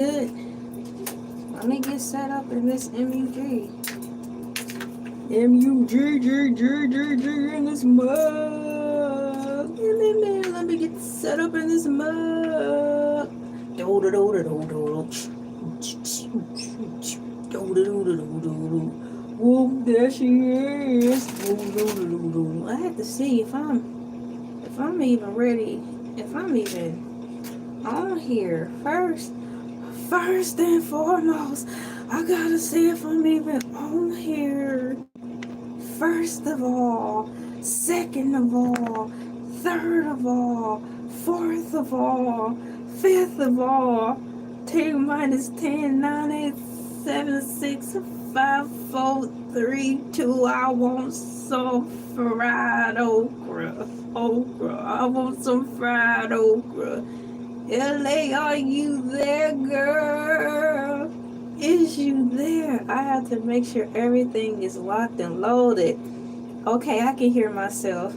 Let me get set up in this MUG. MUG in this mug. Let me get set up in this mug. Whoop, there she is. I have to see if I'm even ready. If I'm even on here first. First and foremost, I gotta see if I'm even on here. First of all, second of all, third of all, fourth of all, fifth of all. T minus 10, 9, 8, 7, 6, 5, 4, 3, 2. I want some fried okra. I want some fried okra. LA, are you there, girl? Is you there? I have to make sure everything is locked and loaded. Okay, I can hear myself.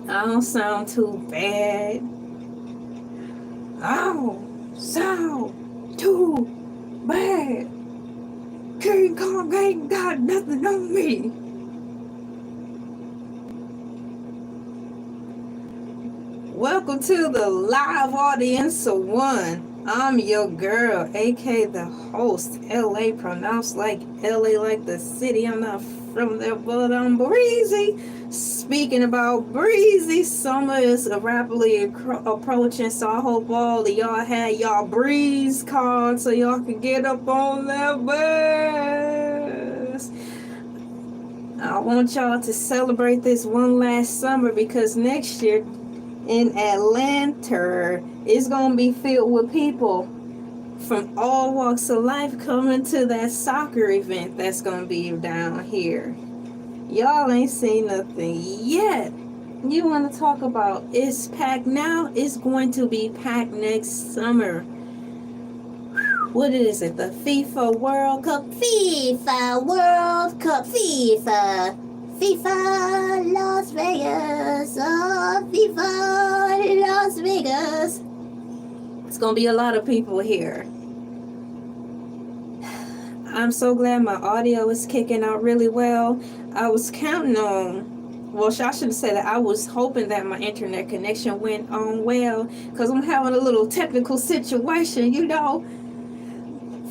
I don't sound too bad. I don't sound too bad. King Kong ain't got nothing on me. Welcome to the live audience of one. I'm your girl, aka the host, LA, pronounced like LA, like the city. I'm not from there, but I'm breezy. Speaking about breezy, summer is rapidly approaching, so I hope all of y'all had y'all breeze cards so y'all can get up on that bus. I want y'all to celebrate this one last summer because next year in Atlanta it's gonna be filled with people from all walks of life coming to that soccer event that's gonna be down here. Y'all ain't seen nothing yet. You want to talk about it's packed now? It's going to be packed next summer. What is it? The FIFA World Cup? FIFA World Cup. FIFA Las Vegas. Oh, FIFA Las Vegas. It's going to be a lot of people here. I'm so glad my audio is kicking out really well. I was counting on, well, I should say that I was hoping that my internet connection went on well because I'm having a little technical situation, you know.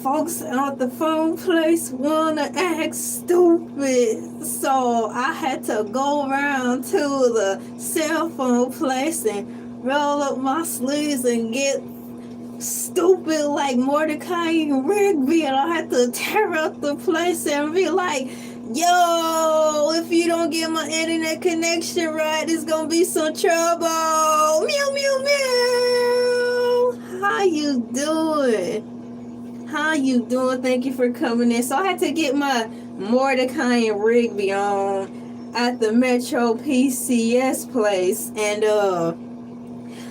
Folks at the phone place want to act stupid. So I had to go around to the cell phone place and roll up my sleeves and get stupid like Mordecai and Rigby, and I had to tear up the place and be like, yo, if you don't get my internet connection right, it's gonna be some trouble. Meow, meow, meow. How you doing? How you doing? Thank you for coming in. So I had to get my Mordecai and Rigby on at the Metro PCS place, and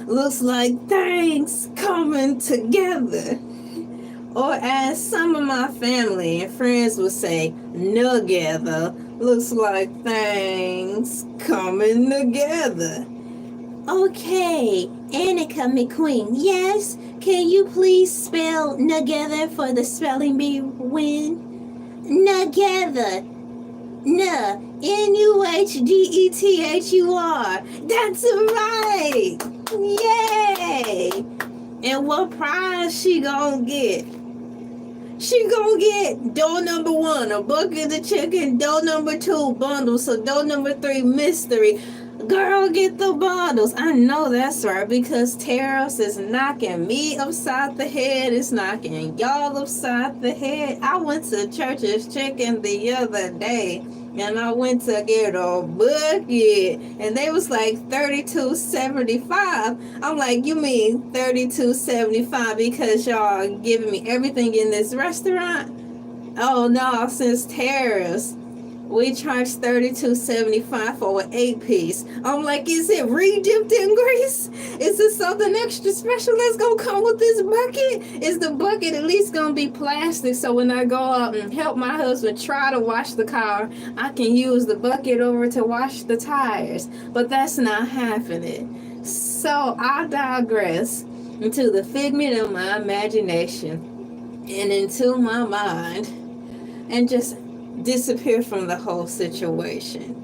looks like things coming together. Or as some of my family and friends would say, together. Looks like things coming together. Okay, Annika McQueen, yes? Can you please spell together for the spelling bee win? Together. Nuhdethur. That's right. Yay! And what prize she gonna get? She gonna get dough number 1, a bucket of chicken, dough number 2, bundles, so dough number 3, mystery. Girl, get the bundles. I know that's right, because tariffs is knocking me upside the head. It's knocking y'all upside the head. I went to Church's Chicken the other day, and I went to get a bucket, and they was like $32.75. I'm like, you mean $32.75 because y'all giving me everything in this restaurant? Oh no, since tariffs, we charge $32.75 for an 8-piece. I'm like, is it re-dipped in grease? Is it something extra special that's gonna come with this bucket? Is the bucket at least gonna be plastic so when I go out and help my husband try to wash the car, I can use the bucket over to wash the tires? But that's not happening. So I digress. into the figment of my imagination and into my mind and just disappear from the whole situation.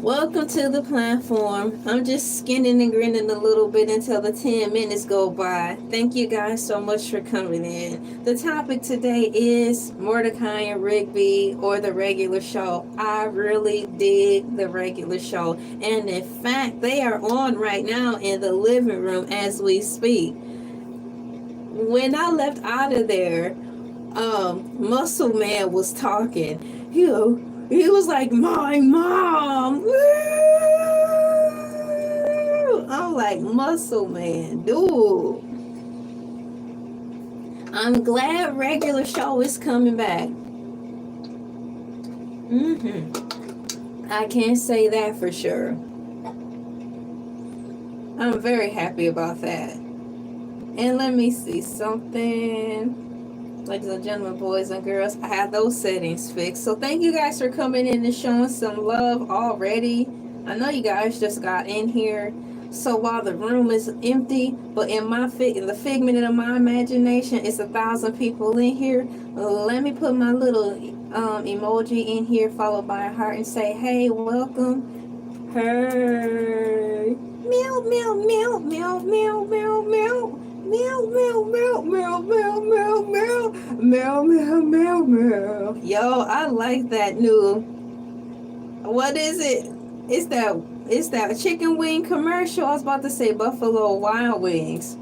Welcome to the platform. I'm just skinning and grinning a little bit until the 10 minutes go by. Thank you guys so much for coming in. The topic today is Mordecai and Rigby, or the regular show. I really dig the regular show. And in fact, they are on right now in the living room as we speak. When I left out of there, Muscle Man was talking. He was like, my mom. Woo! I'm like, Muscle Man, dude. I'm glad regular show is coming back. I can't say that for sure. I'm very happy about that. And let me see something. Ladies and gentlemen, boys and girls, I have those settings fixed. So thank you guys for coming in and showing some love already. I know you guys just got in here. So while the room is empty, but in the figment of my imagination, it's 1,000 people in here. Let me put my little emoji in here, followed by a heart, and say, hey, welcome. Hey. Meow, meow, meow, meow, meow, meow, meow. Meow, meow, meow, meow, meow, meow, meow, meow, meow, meow, meow. Yo, I like that new. What is it? It's that chicken wing commercial. I was about to say Buffalo Wild Wings.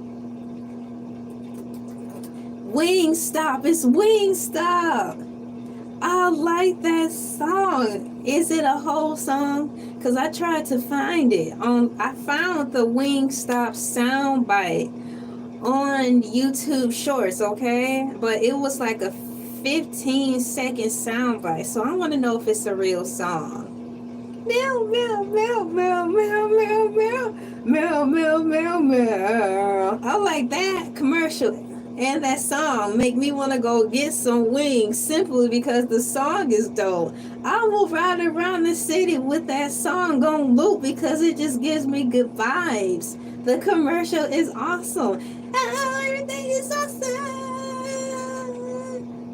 Wingstop. It's Wingstop. I like that song. Is it a whole song? Because I tried to find it. I found the Wingstop soundbite on YouTube Shorts, okay? But it was like a 15-second soundbite, so I want to know if it's a real song. Meow, meow, meow, meow, meow, meow, meow, meow, meow, meow, meow. I like that commercial and that song make me want to go get some wings simply because the song is dope. I will ride around the city with that song on loop because it just gives me good vibes. The commercial is awesome. Everything is awesome.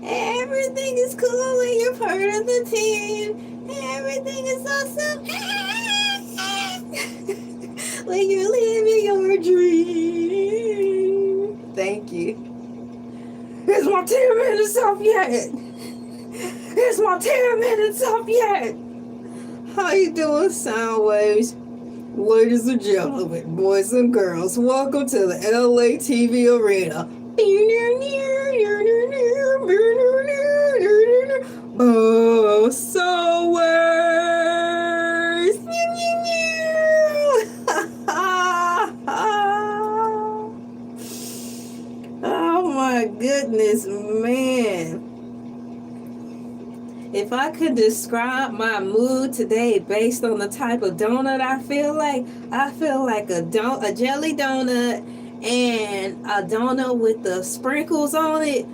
Everything is cool when you're part of the team. Everything is awesome. When you're living your dream. Thank you. Is my 10 minutes up yet? Is my 10 minutes up yet? How you doing, Soundwaves? Ladies and gentlemen, boys and girls, welcome to the Elay TV arena. Oh, so worse. Oh my goodness, man. If I could describe my mood today based on the type of donut I feel like a jelly donut and a donut with the sprinkles on it,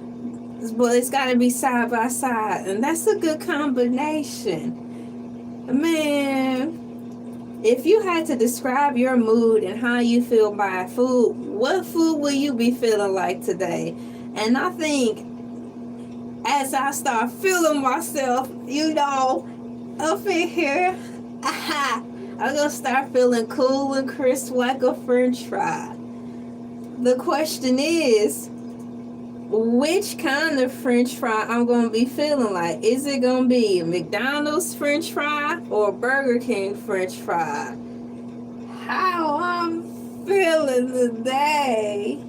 but it's got to be side by side, and that's a good combination. Man, if you had to describe your mood and how you feel by food, what food will you be feeling like today? And I think as I start feeling myself, up in here, I'm gonna start feeling cool and crisp like a French fry. The question is, which kind of French fry I'm gonna be feeling like? Is it gonna be a McDonald's French fry or Burger King French fry? How I'm feeling today.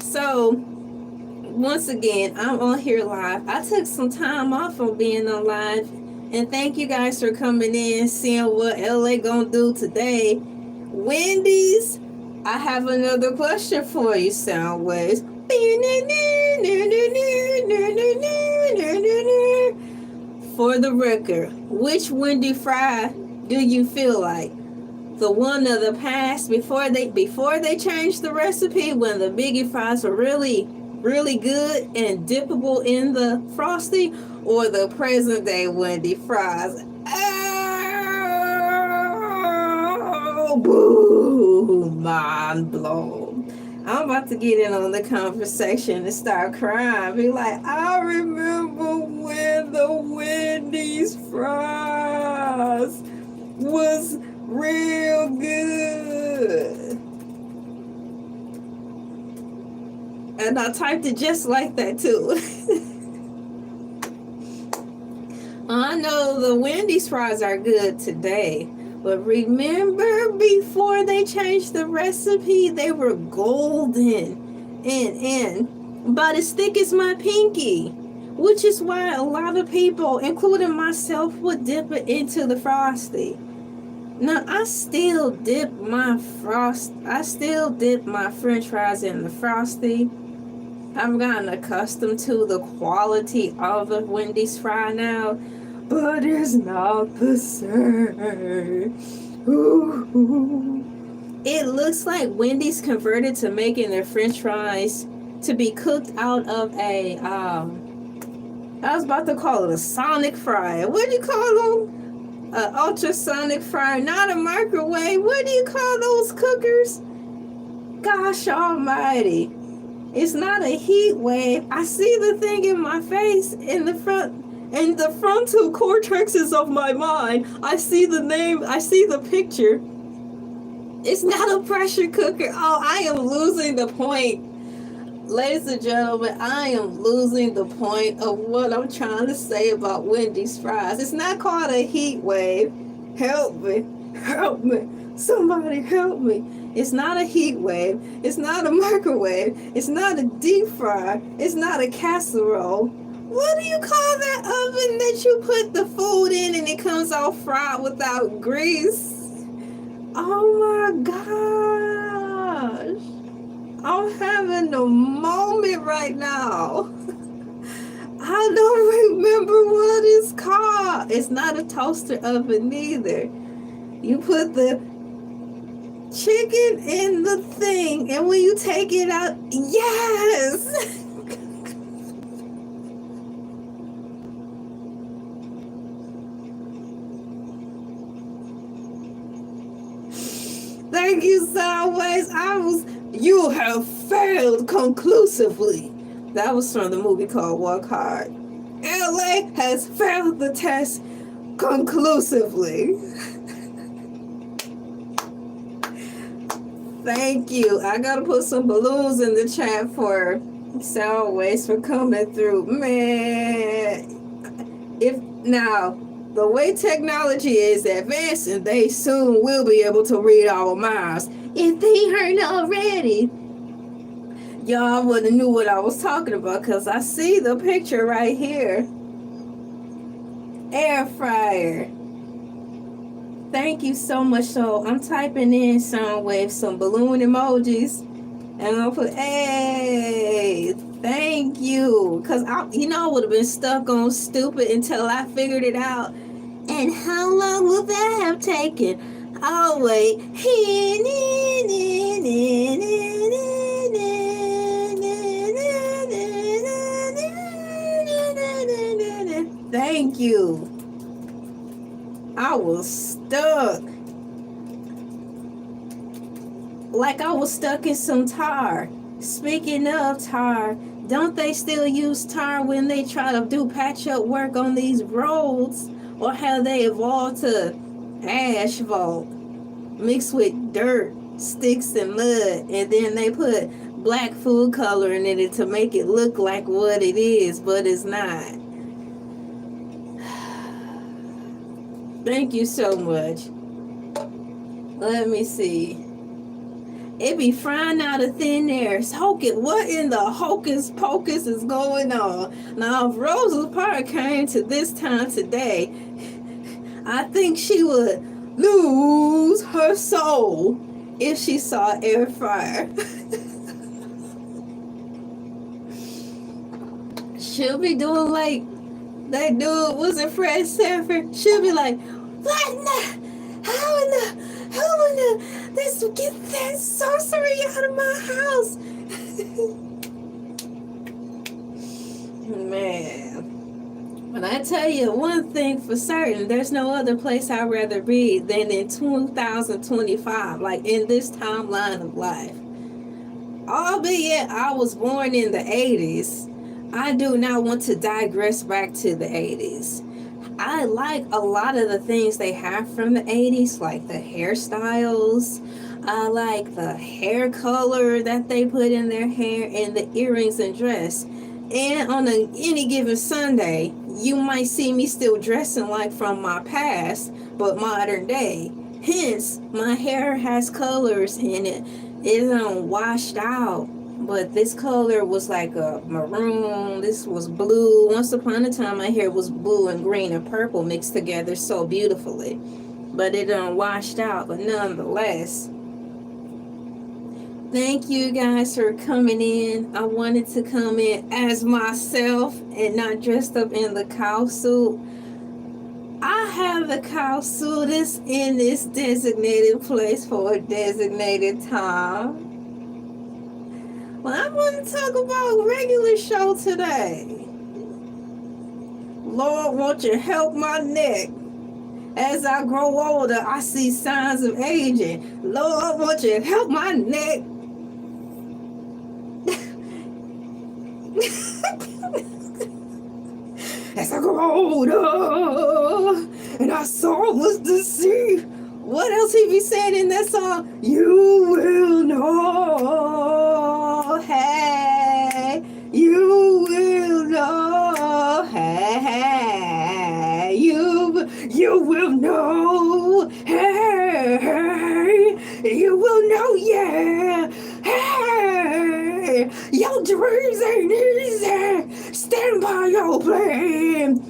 So, once again, I'm on here live. I took some time off from being on live, and thank you guys for coming in, seeing what LA gonna do today. Wendy's, I have another question for you, Soundwaves. For the record, which Wendy fry do you feel like? The one of the past before they changed the recipe, when the biggie fries were really good and dippable in the frosty, or the present day Wendy fries? Oh, boo, mind blown. I'm about to get in on the conversation and start crying. Be like, I remember when the Wendy's fries was real good. And I typed it just like that too. I know the Wendy's fries are good today, but remember before they changed the recipe, they were golden and about as thick as my pinky, which is why a lot of people, including myself, would dip it into the Frosty. Now I still dip my French fries in the Frosty. I've gotten accustomed to the quality of the Wendy's fry now, but it's not the same. Ooh. It looks like Wendy's converted to making their French fries to be cooked out of a I was about to call it a sonic fryer. What do you call them? An ultrasonic fryer, not a microwave. What do you call those cookers? Gosh almighty. It's not a heat wave. I see the thing in my face in the frontal cortexes of my mind. I see the name, I see the picture. It's not a pressure cooker. Oh, I am losing the point. Ladies and gentlemen, I am losing the point of what I'm trying to say about Wendy's fries. It's not called a heat wave. Help me. Help me. Somebody help me. It's not a heat wave. It's not a microwave. It's not a deep fry. It's not a casserole. What do you call that oven that you put the food in and it comes all fried without grease? Oh my gosh. I'm having a moment right now. I don't remember what it's called. It's not a toaster oven either. You put the chicken in the thing, and when you take it out, yes! Thank you, Sideways. You have failed conclusively. That was from the movie called Work Hard. LA has failed the test conclusively. Thank you. I gotta put some balloons in the chat for Soundwaves for coming through. Man, if now the way technology is advancing, they soon will be able to read our minds. If they heard already, y'all would have knew what I was talking about, because I see the picture right here. Air fryer. Thank you so much. So I'm typing in Soundwave, some balloon emojis, and I'll put, hey, thank you. Because I would have been stuck on stupid until I figured it out. And how long will that have taken? I'll wait. Thank you. I was stuck. Like I was stuck in some tar. Speaking of tar, don't they still use tar when they try to do patch-up work on these roads? Or have they evolved to asphalt mixed with dirt, sticks, and mud, and then they put black food coloring in it to make it look like what it is, but it's not? Thank you so much. Let me see. It be frying out of thin air. What in the hocus pocus is going on? Now, if Rosa Parks came to this time today, I think she would lose her soul if she saw air fryer. She'll be doing like that dude was in Fred Sanford. She'll be like, what in the, how in the, let's get that sorcery out of my house. Man, when I tell you one thing for certain, there's no other place I'd rather be than in 2025, like in this timeline of life. Albeit I was born in the 80s, I do not want to digress back to the 80s. I like a lot of the things they have from the 80s, like the hairstyles. I like the hair color that they put in their hair and the earrings and dress. And on any given Sunday, you might see me still dressing like from my past, but modern day. Hence, my hair has colors in it. It isn't washed out. But this color was like a maroon. This was blue. Once upon a time, my hair was blue and green and purple mixed together so beautifully. But it washed out. But nonetheless, thank you guys for coming in. I wanted to come in as myself and not dressed up in the cow suit. I have the cow suit in this designated place for a designated time. Well, I want to talk about regular show today. Lord, won't you help my neck? As I grow older, I see signs of aging. Lord, won't you help my neck? As I grow older, and I saw was to see. What else he be saying in that song? You will know, hey, you will know, hey, you will know, hey, you will know, yeah, hey, your dreams ain't easy, stand by your plan,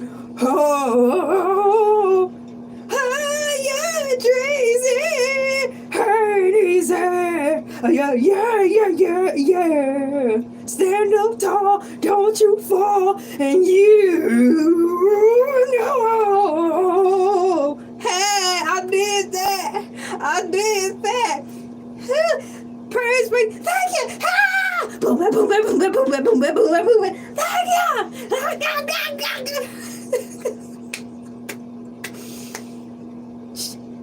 oh, Tracy, ain't easy. Yeah. Stand up tall, don't you fall, and you know. Hey, I did that. Praise me, thank you. Boom, boom, boom, boom, boom, boom, boom, boom, boom, boom, thank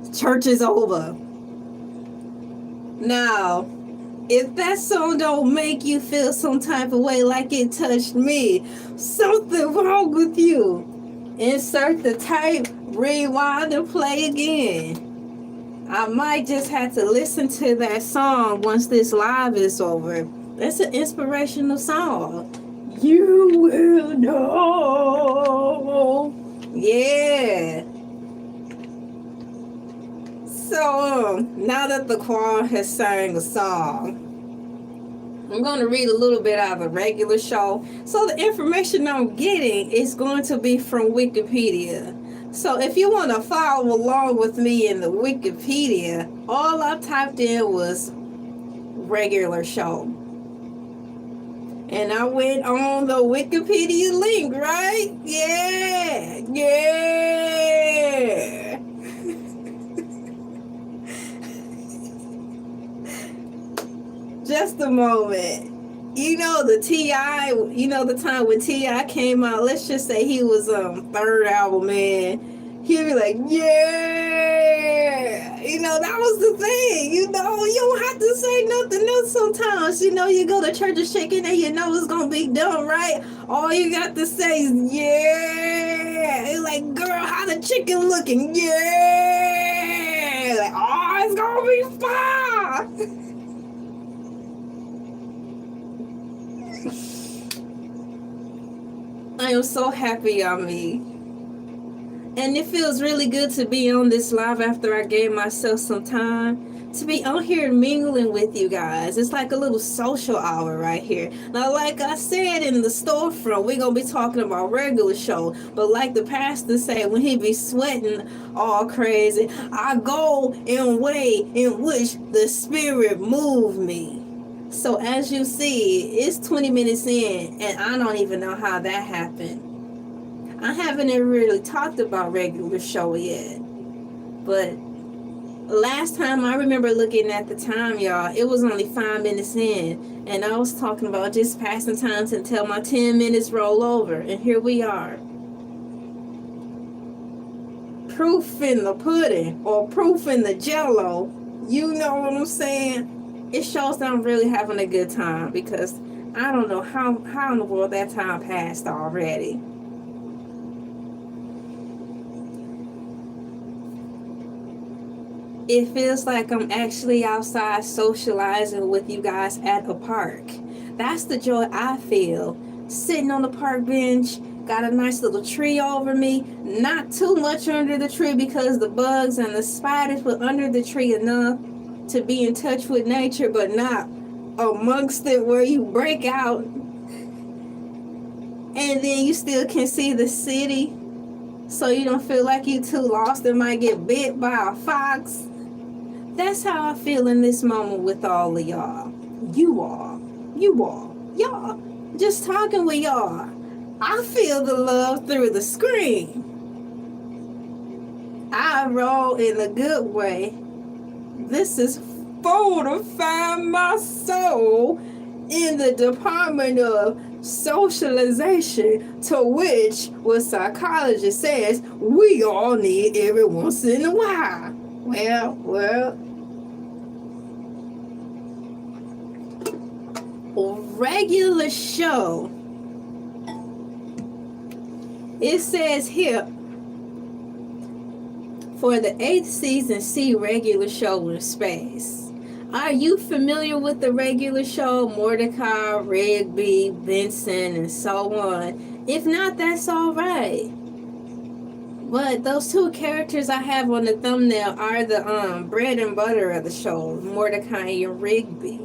you. Church is over. Now, if that song don't make you feel some type of way like it touched me, something wrong with you. Insert the tape, rewind, and play again. I might just have to listen to that song once this live is over. That's an inspirational song. You will know. Yeah. So, now that the choir has sang a song, I'm going to read a little bit out of the regular show. So, the information I'm getting is going to be from Wikipedia. So, if you want to follow along with me in the Wikipedia, all I typed in was regular show. And I went on the Wikipedia link, right? Yeah. Just a moment. You know the T.I., you know the time when T.I. came out, let's just say he was third album, man. He'd be like, yeah. You know, that was the thing. You know, you don't have to say nothing else sometimes. You know, you go to church and shaking and you know it's going to be done, right? All you got to say is, yeah. It's like, girl, how the chicken looking? Yeah. Like, oh, it's going to be fine. I am so happy on me. And it feels really good to be on this live after I gave myself some time to be on here mingling with you guys. It's like a little social hour right here. Now, like I said in the storefront, we're going to be talking about regular show. But like the pastor said, when he be sweating all crazy, I go in way in which the spirit moved me. So as you see, it's 20 minutes in, and I don't even know how that happened. I haven't really talked about regular show yet. But last time I remember looking at the time, y'all, it was only 5 minutes in. And I was talking about just passing time until my 10 minutes roll over. And here we are. Proof in the pudding, or proof in the jello. You know what I'm saying? it shows that I'm really having a good time, because I don't know how in the world that time passed already. It feels like I'm actually outside socializing with you guys at a park. That's the joy I feel. Sitting on the park bench, got a nice little tree over me. Not too much under the tree because the bugs and the spiders were under the tree enough to be in touch with nature, but not amongst it where you break out and then you still can see the city, so you don't feel like you too lost and might get bit by a fox. That's how I feel in this moment with all of y'all. Y'all. Just talking with y'all. I feel the love through the screen. I roll in a good way. This is fortifying my soul in the department of socialization, to which what psychologist says we all need every once in a while. Well, regular show. It says here, for the 8th season, see regular show in space. Are you familiar with the regular show? Mordecai, Rigby, Benson, and so on. If not, that's alright. But those two characters I have on the thumbnail are the bread and butter of the show, Mordecai and Rigby.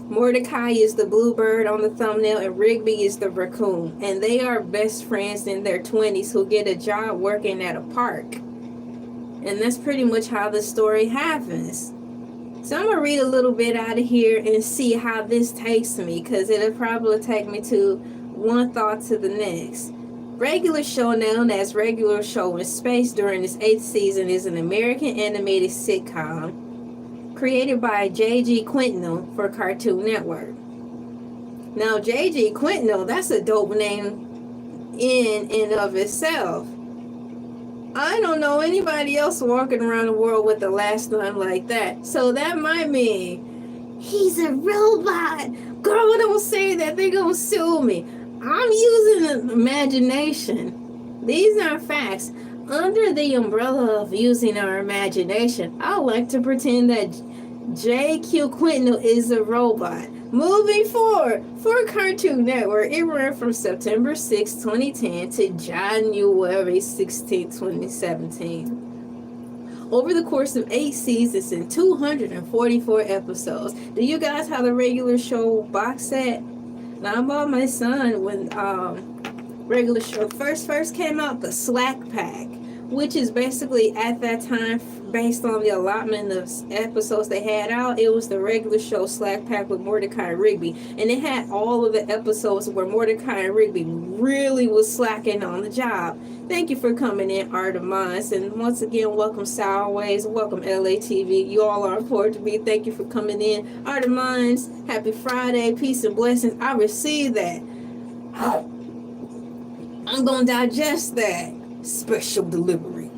Mordecai is the bluebird on the thumbnail, and Rigby is the raccoon. And they are best friends in their 20s who get a job working at a park. And that's pretty much how the story happens. So I'm going to read a little bit out of here and see how this takes me, because it'll probably take me to one thought to the next. Regular show, known as Regular Show in Space during its 8th season, is an American animated sitcom created by J.G. Quintel for Cartoon Network. Now, J.G. Quintel, that's a dope name in and of itself. I don't know anybody else walking around the world with the last name like that. So that might mean he's a robot. Girl, don't say that. They're going to sue me. I'm using imagination. These are facts. Under the umbrella of using our imagination, I like to pretend that J.Q. Quintel is a robot. Moving forward, for Cartoon Network, it ran from September 6, 2010 to January 16, 2017. Over the course of 8 seasons and 244 episodes. Do you guys have the regular show box set? Now, I bought my son when regular show first came out, the Slack Pack, which is basically at that time, based on the allotment of episodes they had out, it was the regular show Slack Pack with Mordecai and Rigby. And it had all of the episodes where Mordecai and Rigby really was slacking on the job. Thank you for coming in, Art of Minds. And once again, welcome Sourways, welcome Elay TV. You all are important to me. Thank you for coming in. Art of Minds, happy Friday, peace and blessings. I received that. I'm going to digest that. Special delivery.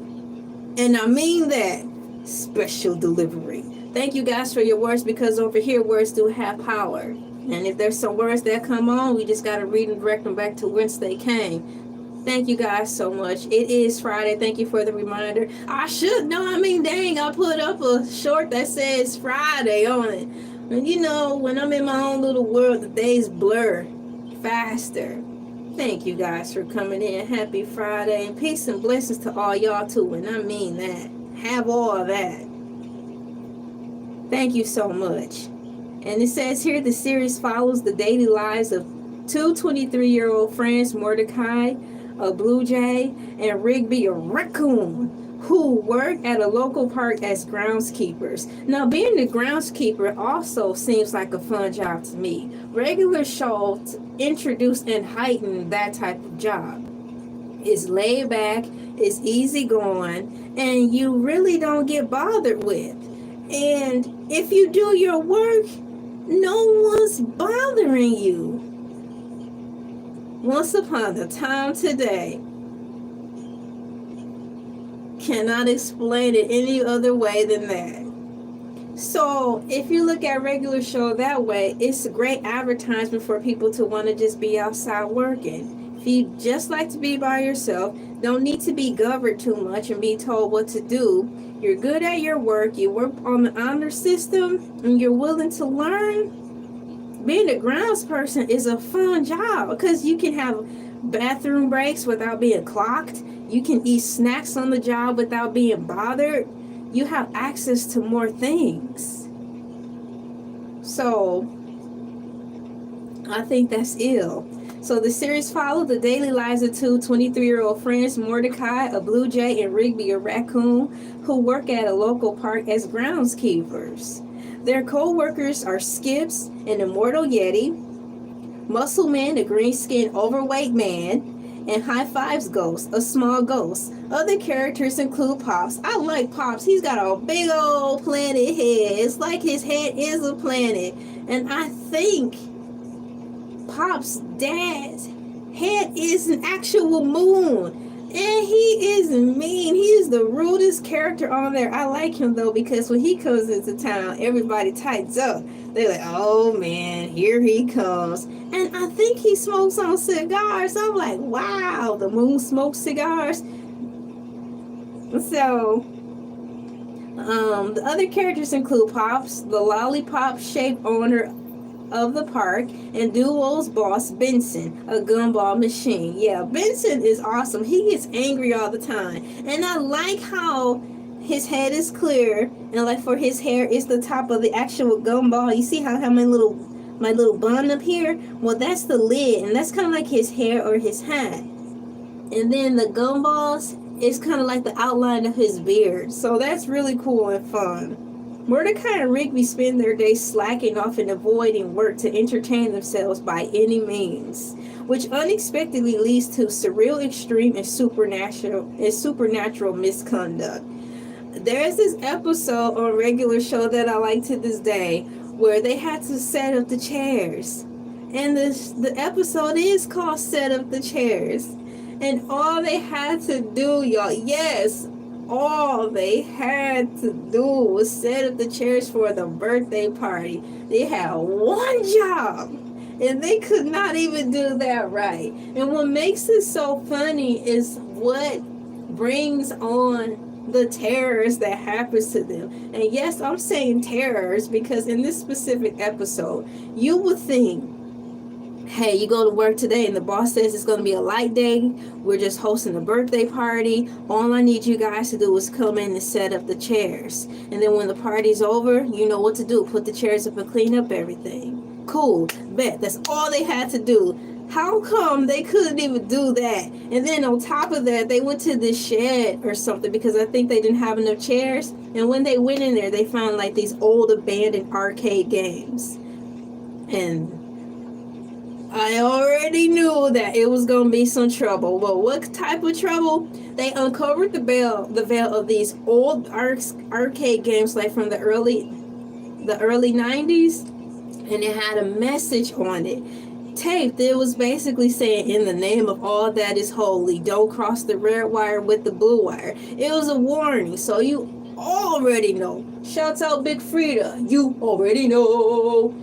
And I mean that. Special delivery. Thank you guys for your words, because over here words do have power. And if there's some words that come on, we just got to read and direct them back to whence they came. Thank you guys so much. It is Friday. Thank you for the reminder. I should know. I mean, dang, I put up a short that says Friday on it. And you know, when I'm in my own little world, the days blur faster. Thank you guys for coming in. Happy Friday, and peace and blessings to all y'all too. And I mean that. Have all of that. Thank you so much. And it says here, the series follows the daily lives of two 23-year-old friends, Mordecai, a blue jay, and Rigby, a raccoon, who work at a local park as groundskeepers. Now, being the groundskeeper also seems like a fun job to me. Regular shows introduce and heighten that type of job. It's laid back, it's easygoing, and you really don't get bothered with. And if you do your work, no one's bothering you. Once upon a time today. Cannot explain it any other way than that. So if you look at regular show that way, it's a great advertisement for people to want to just be outside working. If you just like to be by yourself, don't need to be governed too much and be told what to do. You're good at your work, you work on the honor system, and you're willing to learn. Being a grounds person is a fun job because you can have bathroom breaks without being clocked. You can eat snacks on the job without being bothered. You have access to more things. So I think that's ill. So the series followed the daily lives of two 23-year-old friends, Mordecai, a blue jay, and Rigby, a raccoon, who work at a local park as groundskeepers. Their co-workers are Skips, an immortal yeti, Muscle Man, a green-skinned overweight man, and High Fives Ghost, a small ghost. Other characters include Pops. I like Pops. He's got a big old planet head. It's like his head is a planet. And I think Pop's dad's head is an actual moon. And he is mean. He is the rudest character on there. I like him though because when he comes into town, everybody tightens up. They're like, oh man, here he comes. And I think he smokes on cigars. I'm like, wow, the moon smokes cigars. So, the other characters include Pops, the lollipop-shaped owner of the park, and Duo's boss, Benson, a gumball machine. Yeah, Benson is awesome. He gets angry all the time. And I like how his head is clear, and like for his hair, it's the top of the actual gumball. You see how my little bun up here? Well, that's the lid, and that's kind of like his hair or his hat. And then the gumballs is kind of like the outline of his beard. So that's really cool and fun. Mordecai and Rigby spend their days slacking off and avoiding work to entertain themselves by any means, which unexpectedly leads to surreal, extreme, and supernatural misconduct. There's this episode on regular show that I like to this day where they had to set up the chairs. And the episode is called Set Up the Chairs. And all they had to do, y'all, yes, all they had to do was set up the chairs for the birthday party. They had one job, and they could not even do that right. And what makes it so funny is what brings on the terrors that happens to them. And yes, I'm saying terrors because in this specific episode, you would think, hey, you go to work today and the boss says it's going to be a light day. We're just hosting a birthday party. All I need you guys to do is come in and set up the chairs. And then when the party's over, you know what to do. Put the chairs up and clean up everything. Cool. Bet. That's all they had to do. How come they couldn't even do that? And then on top of that, they went to this shed or something because I think they didn't have enough chairs. And when they went in there, they found like these old abandoned arcade games. And I already knew that it was going to be some trouble. Well, what type of trouble? They uncovered the veil of these old arcade games like from the early 90s, and it had a message on it. Taped. It was basically saying, in the name of all that is holy, don't cross the red wire with the blue wire. It was a warning, so you already know. Shouts out Big Frida. You already know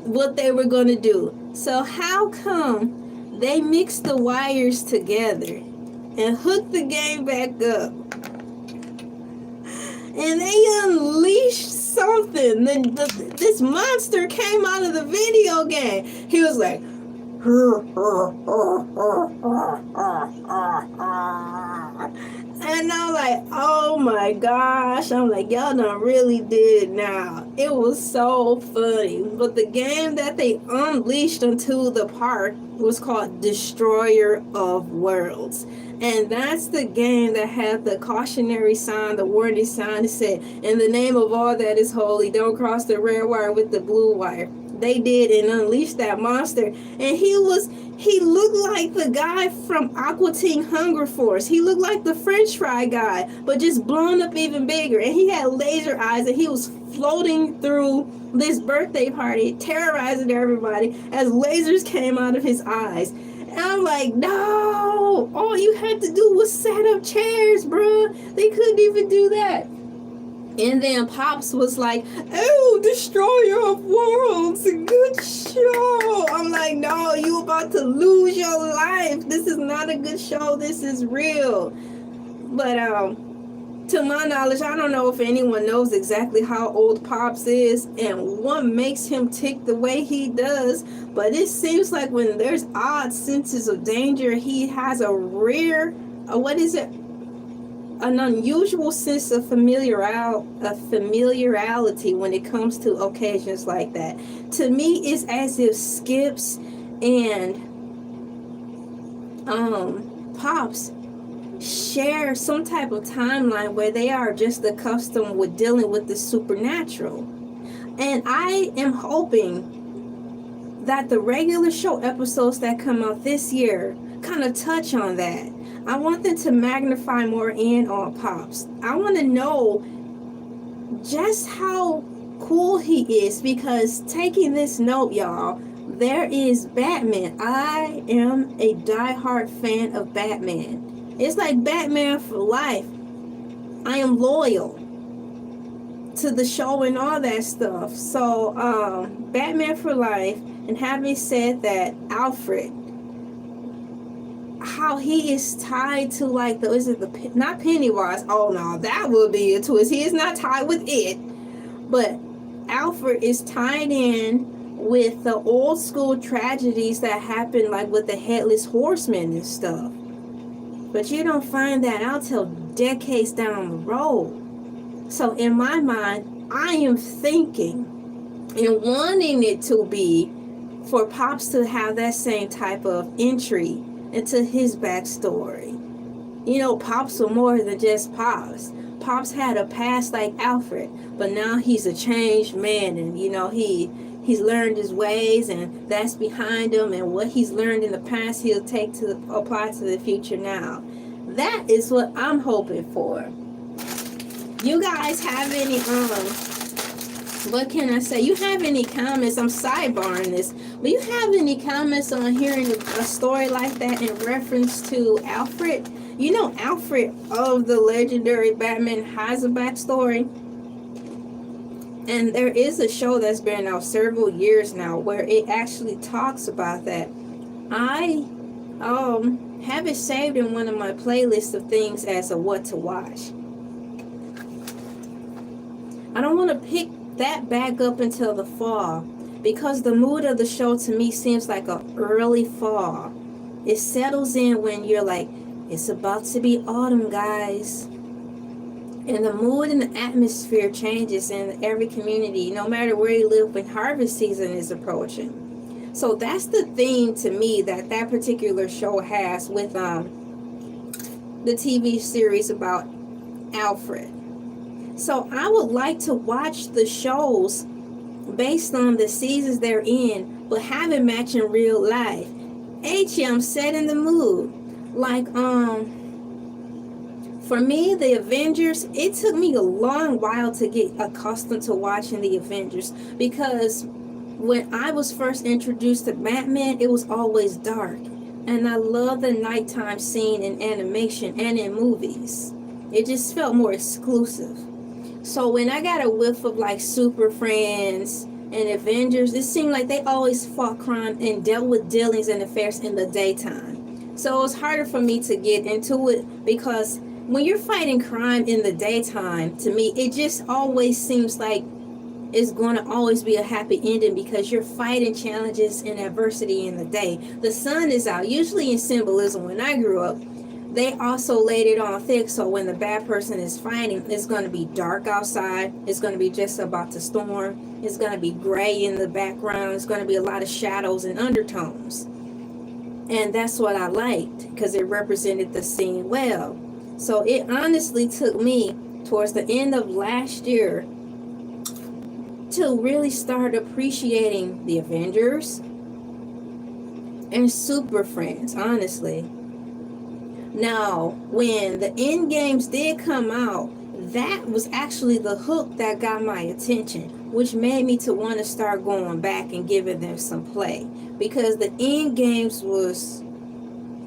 what they were going to do. So how come they mixed the wires together and hooked the game back up? And they unleashed something. This monster came out of the video game. He was like, and I'm like, oh my gosh. I'm like, y'all done really did it now. It was so funny. But the game that they unleashed onto the park was called Destroyer of Worlds. And that's the game that had the cautionary sign, the warning sign that said, in the name of all that is holy, don't cross the red wire with the blue wire. They did and unleashed that monster. And he looked like the guy from Aqua Teen Hunger Force. He looked like the French fry guy, but just blown up even bigger. And he had laser eyes, and he was floating through this birthday party, terrorizing everybody as lasers came out of his eyes. And I'm like, no, all you had to do was set up chairs, bruh. They couldn't even do that. And then Pops was like, "Oh, Destroyer of Worlds, good show." I'm like, "No, you about to lose your life. This is not a good show. This is real." But to my knowledge, I don't know if anyone knows exactly how old Pops is and what makes him tick the way he does. But it seems like when there's odd senses of danger, he has a rare, what is it? An unusual sense of familiarity when it comes to occasions like that. To me, it's as if Skips and Pops share some type of timeline where they are just accustomed with dealing with the supernatural. And I am hoping that the regular show episodes that come out this year kind of touch on that. I want them to magnify more in on Pops. I want to know just how cool he is, because taking this note, y'all, there is Batman. I am a diehard fan of Batman. It's like Batman for life. I am loyal to the show and all that stuff. So, Batman for life. And having said that, Alfred, how he is tied to, like, the, is it the, not Pennywise? Oh no, that would be a twist. He is not tied with it, but Alfred is tied in with the old school tragedies that happened, like with the Headless Horseman and stuff. But you don't find that out till decades down the road. So in my mind, I am thinking and wanting it to be for Pops to have that same type of entry into his backstory. You know, Pops were more than just Pops. Pops had a past like Alfred, but now he's a changed man, and you know, he's learned his ways, and that's behind him, and what he's learned in the past he'll take to apply to the future now. That is what I'm hoping for. You guys have any what can I say? You have any comments? I'm sidebarring this, but you have any comments on hearing a story like that in reference to Alfred? You know, Alfred of the legendary Batman has a backstory, and there is a show that's been out several years now where it actually talks about that. I have it saved in one of my playlists of things as a what to watch. I don't want to pick that back up until the fall, because the mood of the show to me seems like an early fall. It settles in when you're like, it's about to be autumn, guys. And the mood and the atmosphere changes in every community, no matter where you live, when harvest season is approaching. So that's the theme to me that that particular show has with the TV series about Alfred. So I would like to watch the shows based on the seasons they're in, but have it match in real life. I'm set in the mood. Like, for me, the Avengers, it took me a long while to get accustomed to watching the Avengers, because when I was first introduced to Batman, it was always dark. And I love the nighttime scene in animation and in movies. It just felt more exclusive. So when I got a whiff of like Super Friends and Avengers, it seemed like they always fought crime and dealt with dealings and affairs in the daytime. So it was harder for me to get into it, because when you're fighting crime in the daytime, to me, it just always seems like it's going to always be a happy ending, because you're fighting challenges and adversity in the day. The sun is out. Usually in symbolism, when I grew up, they also laid it on thick, so when the bad person is fighting, it's going to be dark outside. It's going to be just about to storm. It's going to be gray in the background. It's going to be a lot of shadows and undertones. And that's what I liked, because it represented the scene well. So it honestly took me towards the end of last year to really start appreciating the Avengers and Super Friends, honestly. Now, when the end games did come out, that was actually the hook that got my attention, which made me to want to start going back and giving them some play, because the end games was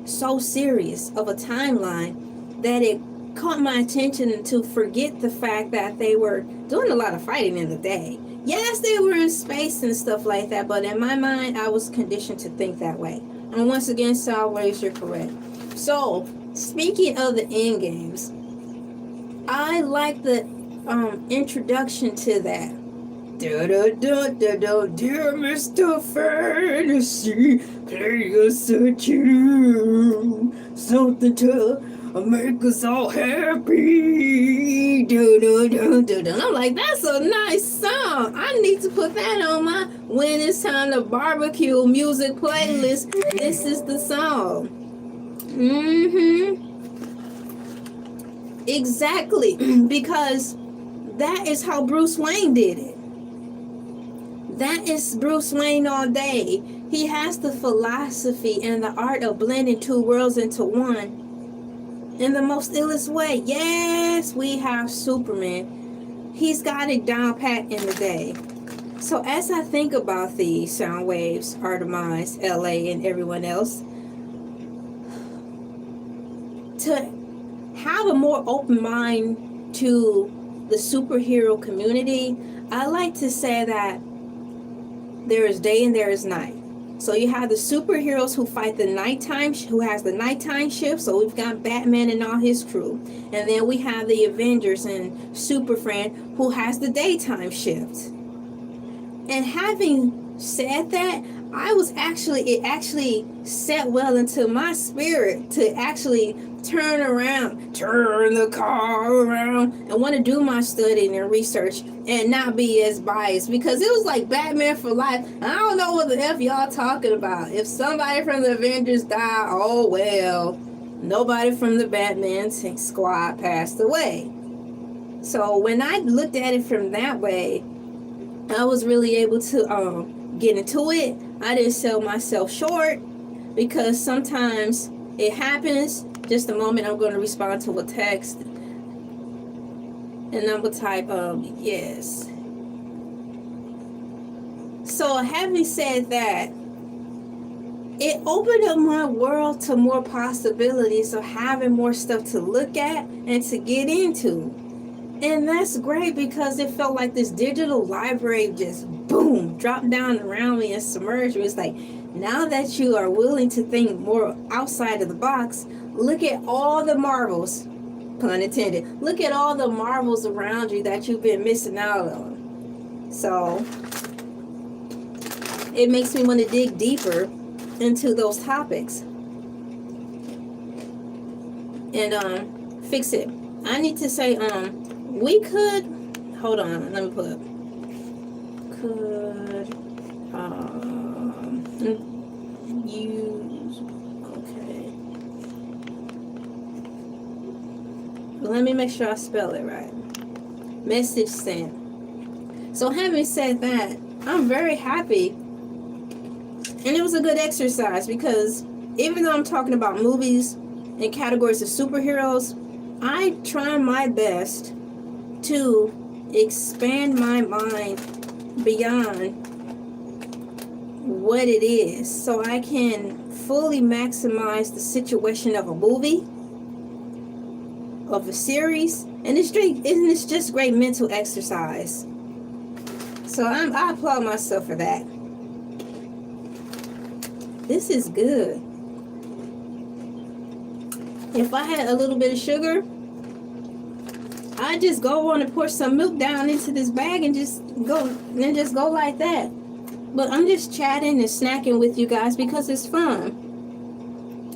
so serious of a timeline that it caught my attention to forget the fact that they were doing a lot of fighting in the day. Yes, they were in space and stuff like that, but in my mind, I was conditioned to think that way. And once again, Soundwaves, you're correct. So, speaking of the end games, I like the introduction to that. Dear Mr. Fantasy, play us a tune, something to make us all happy. I'm like, that's a nice song. I need to put that on my when it's time to barbecue music playlist. This is the song. Exactly, because that is how Bruce Wayne did it. That is Bruce Wayne all day. He has the philosophy and the art of blending two worlds into one in the most illest way. Yes, we have Superman. He's got it down pat in the day. So as I think about the Soundwaves, Artemis, LA, and everyone else, to have a more open mind to the superhero community, I like to say that there is day and there is night. So you have the superheroes who fight the nighttime, who has the nighttime shift. So we've got Batman and all his crew. And then we have the Avengers and Superfriend who has the daytime shift. And having said that, it actually set well into my spirit to actually turn the car around and want to do my studying and research and not be as biased, because it was like Batman for life. I don't know what the F y'all talking about. If somebody from the Avengers died, oh well, nobody from the Batman squad passed away. So when I looked at it from that way, I was really able to get into it. I didn't sell myself short, because sometimes it happens. Just a moment, I'm going to respond to a text, and I'm going to type yes. So having said that, it opened up my world to more possibilities of having more stuff to look at and to get into. And that's great, because it felt like this digital library just boom dropped down around me and submerged me. It's like, now that you are willing to think more outside of the box, look at all the marvels, pun intended, look at all the marvels around you that you've been missing out on. So it makes me want to dig deeper into those topics and fix it. I need to say we could, hold on, let me put, could use, okay, let me make sure I spell it right. Message sent. So having said that, I'm very happy, and it was a good exercise, because even though I'm talking about movies and categories of superheroes, I try my best to expand my mind beyond what it is, so I can fully maximize the situation of a movie, of a series, and it's just great mental exercise. So I applaud myself for that. This is good. If I had a little bit of sugar, I just go on and pour some milk down into this bag and just go like that. But I'm just chatting and snacking with you guys because it's fun.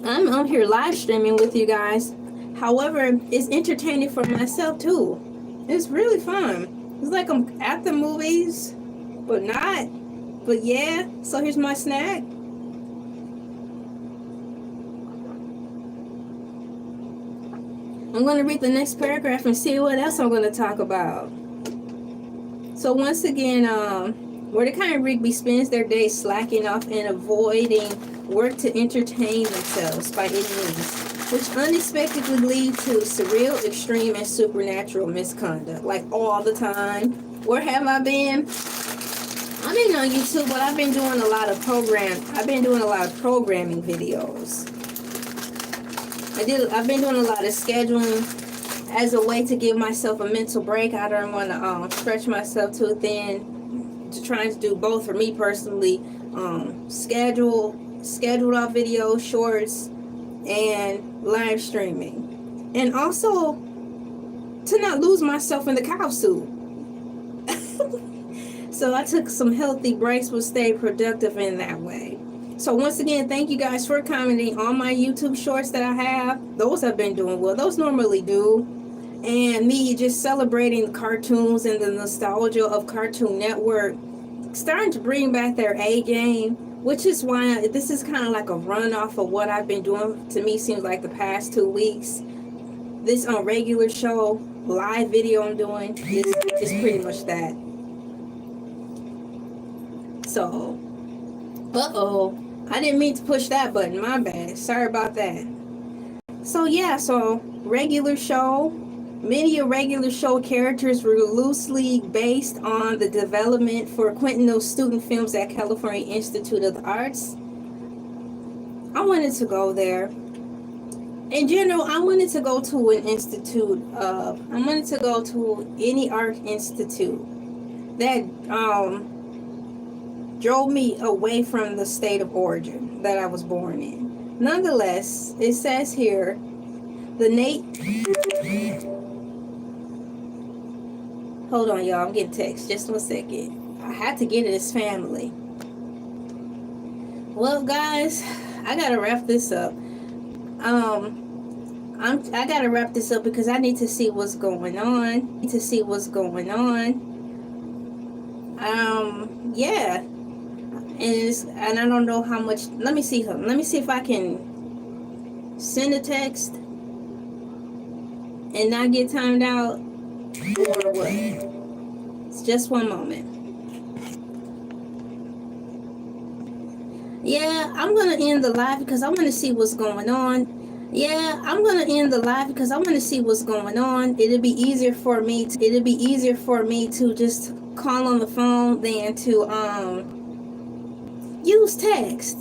I'm here live streaming with you guys. However, it's entertaining for myself too. It's really fun. It's like I'm at the movies, but not. But yeah, so here's my snack. I'm going to read the next paragraph and see what else I'm going to talk about. So once again, where the kind of Rigby spends their day slacking off and avoiding work to entertain themselves by any means, which unexpectedly lead to surreal, extreme, and supernatural misconduct, like all the time. Where have I been? I've been on YouTube, but I've been doing a lot of programming videos. I've been doing a lot of scheduling as a way to give myself a mental break. I don't want to stretch myself too thin. To trying to do both for me personally, scheduled out videos, shorts, and live streaming, and also to not lose myself in the cow suit. So I took some healthy breaks, but stayed productive in that way. So once again, thank you guys for commenting on my YouTube shorts that I have. Those have been doing well. Those normally do. And me just celebrating the cartoons and the nostalgia of Cartoon Network, starting to bring back their A game, which is why this is kind of like a runoff of what I've been doing. To me, seems like the past 2 weeks. This regular show, live video I'm doing is pretty much that. So, I didn't mean to push that button. My bad. Sorry about that. So yeah, so regular show. Many regular show characters were loosely based on the development for Quentin student films at California Institute of the Arts. I wanted to go there. In general, I wanted to go to an institute of, I wanted to go to any art institute that drove me away from the state of origin that I was born in. Nonetheless, it says here, hold on, y'all. I'm getting text. Just 1 second. I had to get it as family. Well, guys, I gotta wrap this up. I gotta wrap this up because I need to see what's going on. Yeah. And I don't know how much. Let me see if I can send a text and not get timed out, or what. It's just 1 moment. Yeah, I'm gonna end the live because I want to see what's going on. It'll be easier for me to just call on the phone than to use text.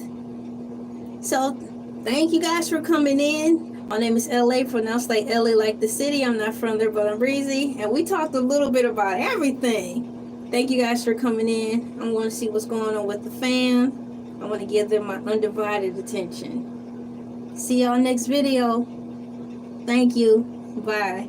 So thank you guys for coming in. My name is LA, pronounced like LA like the city. I'm not from there, but I'm breezy. And we talked a little bit about everything. Thank you guys for coming in. I want to see what's going on with the fam. I want to give them my undivided attention. See y'all next video. Thank you. Bye.